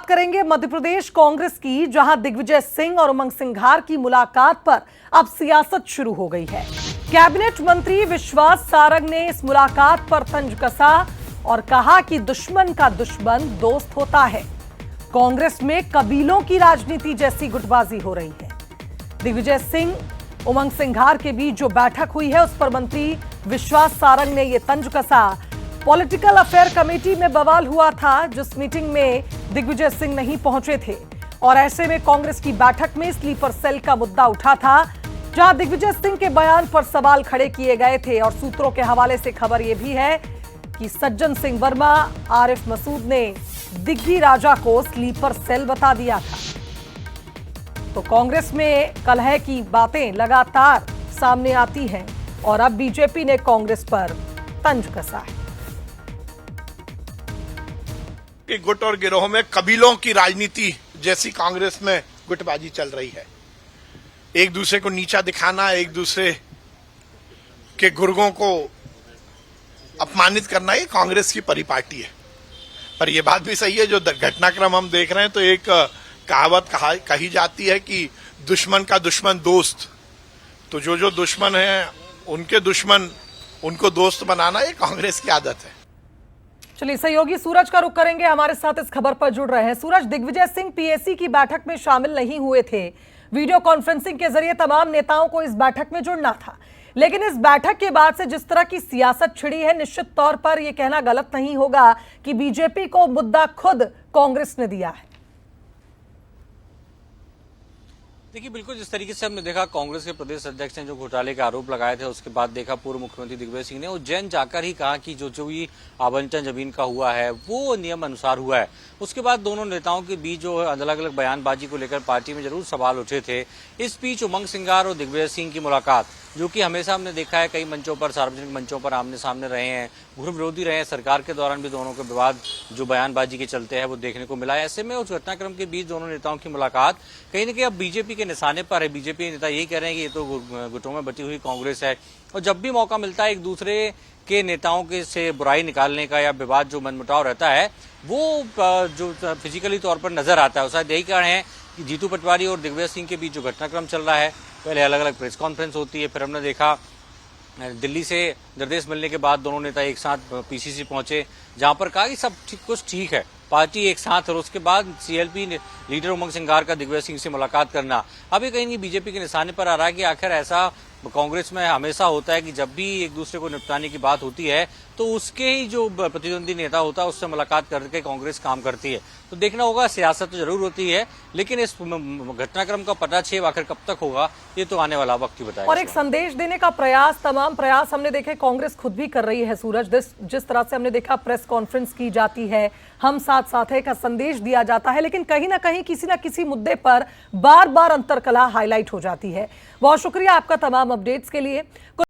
बात करेंगे मध्य प्रदेश कांग्रेस की, जहां दिग्विजय सिंह और उमंग सिंघार की मुलाकात पर अब सियासत शुरू हो गई है। कैबिनेट मंत्री विश्वास सारंग ने इस मुलाकात पर तंज कसा और कहा कि दुश्मन का दुश्मन दोस्त होता है। कांग्रेस में कबीलों की राजनीति जैसी गुटबाजी हो रही है। दिग्विजय सिंह उमंग सिंघार के बीच जो बैठक हुई है उस पर मंत्री विश्वास सारंग ने यह तंज कसा। पॉलिटिकल अफेयर कमेटी में बवाल हुआ था, जिस मीटिंग में दिग्विजय सिंह नहीं पहुंचे थे, और ऐसे में कांग्रेस की बैठक में स्लीपर सेल का मुद्दा उठा था, जहां दिग्विजय सिंह के बयान पर सवाल खड़े किए गए थे। और सूत्रों के हवाले से खबर यह भी है कि सज्जन सिंह वर्मा, आरिफ मसूद ने दिग्गी राजा को स्लीपर सेल बता दिया था। तो कांग्रेस में कलह की बातें लगातार सामने आती हैं और अब बीजेपी ने कांग्रेस पर तंज कसा है कि गुट और गिरोह में कबीलों की राजनीति जैसी कांग्रेस में गुटबाजी चल रही है। एक दूसरे को नीचा दिखाना, एक दूसरे के गुर्गों को अपमानित करना, ये कांग्रेस की परिपाटी है। पर यह बात भी सही है, जो घटनाक्रम हम देख रहे हैं, तो एक कहावत कही जाती है कि दुश्मन का दुश्मन दोस्त। तो जो दुश्मन है उनके दुश्मन उनको दोस्त बनाना, ये कांग्रेस की आदत है। चलिए, सहयोगी सूरज का रुख करेंगे, हमारे साथ इस खबर पर जुड़ रहे हैं। सूरज, दिग्विजय सिंह पीएसी की बैठक में शामिल नहीं हुए थे। वीडियो कॉन्फ्रेंसिंग के जरिए तमाम नेताओं को इस बैठक में जुड़ना था, लेकिन इस बैठक के बाद से जिस तरह की सियासत छिड़ी है, निश्चित तौर पर यह कहना गलत नहीं होगा कि बीजेपी को मुद्दा खुद कांग्रेस ने दिया है। देखिए, बिल्कुल जिस तरीके से हमने देखा कांग्रेस के प्रदेश अध्यक्ष ने जो घोटाले के आरोप लगाए थे, उसके बाद देखा पूर्व मुख्यमंत्री दिग्विजय सिंह ने उज्जैन जाकर ही कहा कि जो भी आवंटन जमीन का हुआ है वो नियम अनुसार हुआ है। उसके बाद दोनों नेताओं के बीच जो अलग अलग बयानबाजी को लेकर पार्टी में जरूर सवाल उठे थे। इस बीच उमंग सिंघार और दिग्विजय सिंह की मुलाकात, जो कि हमेशा हमने देखा है कई मंचों पर, सार्वजनिक मंचों पर आमने सामने रहे हैं, घुर विरोधी रहे हैं। सरकार के दौरान भी दोनों के विवाद जो बयानबाजी के चलते हैं वो देखने को मिला है। ऐसे में उस घटनाक्रम के बीच दोनों नेताओं की मुलाकात कहीं न कहीं अब बीजेपी के निशाने पर है। बीजेपी नेता यही कह रहे हैं कि ये तो गुटों में बटी हुई कांग्रेस है, और जब भी मौका मिलता है एक दूसरे के नेताओं के से बुराई निकालने का या विवाद जो मनमुटाव रहता है वो जो फिजिकली तौर पर नजर आता है। शायद यही कारण है कि जीतू पटवारी और दिग्विजय सिंह के बीच जो घटनाक्रम चल रहा है, पहले अलग अलग प्रेस कॉन्फ्रेंस होती है, फिर हमने देखा दिल्ली से निर्देश मिलने के बाद दोनों नेता एक साथ पीसीसी पहुंचे, जहां पर कहा कि सब कुछ ठीक है, पार्टी एक साथ। और उसके बाद सीएलपी लीडर उमंग सिंघार का दिग्विजय सिंह से मुलाकात करना अब ये कहीं बीजेपी के निशाने पर आ रहा है कि आखिर ऐसा कांग्रेस में हमेशा होता है कि जब भी एक दूसरे को निपटाने की बात होती है तो उसके ही जो प्रतिद्वंदी नेता होता है उससे मुलाकात करके कांग्रेस काम करती है। तो देखना होगा, सियासत तो जरूर होती है, लेकिन इस घटनाक्रम का पटाक्षेप आखिर कब तक होगा ये तो आने वाला वक्त ही बताएगा। और एक संदेश देने का प्रयास, तमाम प्रयास हमने देखे कांग्रेस खुद भी कर रही है। सूरज, जिस तरह से हमने देखा प्रेस कॉन्फ्रेंस की जाती है, हम साथ साथ है का संदेश दिया जाता है, लेकिन कहीं ना कहीं किसी ना किसी मुद्दे पर बार बार अंतरकलह हाईलाइट हो जाती है। बहुत शुक्रिया आपका तमाम अपडेट्स के लिए।